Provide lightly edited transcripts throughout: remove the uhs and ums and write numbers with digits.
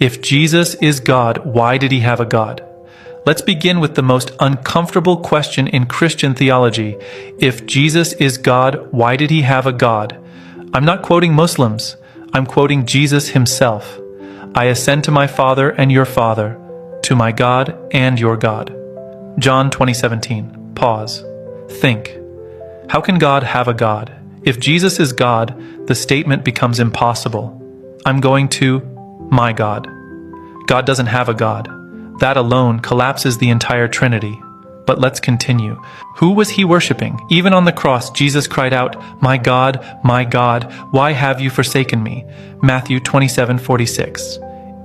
If Jesus is God, why did he have a God? Let's begin with the most uncomfortable question in Christian theology. If Jesus is God, why did he have a God? I'm not quoting Muslims. I'm quoting Jesus himself. I ascend to my Father and your Father, to my God and your God. John 20:17. Pause. Think. How can God have a God? If Jesus is God, the statement becomes impossible. I'm going to my God. God doesn't have a God. That alone collapses the entire Trinity. But let's continue. Who was he worshiping? Even on the cross, Jesus cried out, my God, why have you forsaken me?" Matthew 27:46.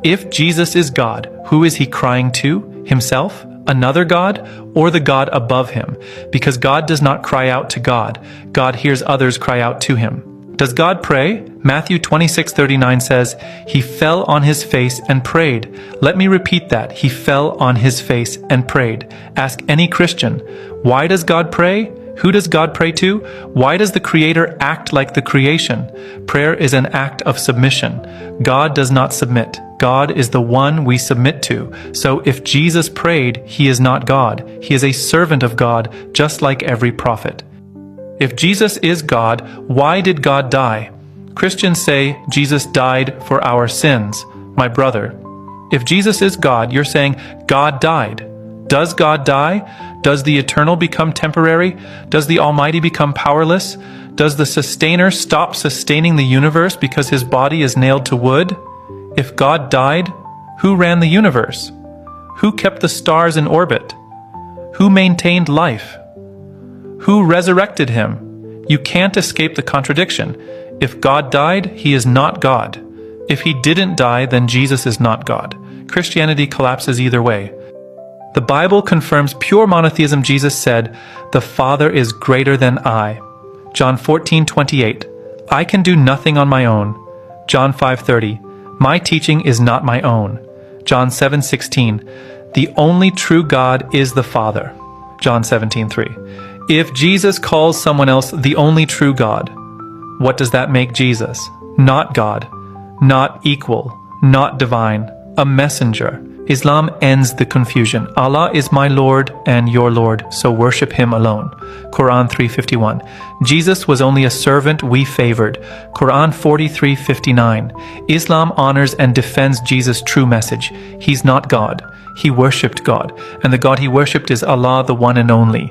If Jesus is God, who is he crying to? Himself? Another God? Or the God above him? Because God does not cry out to God. God hears others cry out to him. Does God pray? Matthew 26:39 says, he fell on his face and prayed. Let me repeat that. He fell on his face and prayed. Ask any Christian, why does God pray? Who does God pray to? Why does the Creator act like the creation? Prayer is an act of submission. God does not submit. God is the one we submit to. So if Jesus prayed, he is not God. He is a servant of God, just like every prophet. If Jesus is God, why did God die? Christians say Jesus died for our sins. My brother, if Jesus is God, you're saying God died. Does God die? Does the eternal become temporary? Does the Almighty become powerless? Does the Sustainer stop sustaining the universe because his body is nailed to wood? If God died, who ran the universe? Who kept the stars in orbit? Who maintained life? Who resurrected him? You can't escape the contradiction. If God died, he is not God. If he didn't die, then Jesus is not God. Christianity collapses either way. The Bible confirms pure monotheism. Jesus said, "The Father is greater than I." John 14:28. I can do nothing on my own. John 5:30. My teaching is not my own. John 7:16. The only true God is the Father. John 17:3. If Jesus calls someone else the only true God, what does that make Jesus? Not God, not equal, not divine, a messenger. Islam ends the confusion. Allah is my Lord and your Lord, so worship him alone. Quran 3:51. Jesus was only a servant we favored. Quran 43:59. Islam honors and defends Jesus' true message. He's not God. He worshipped God, and the God he worshipped is Allah, the one and only.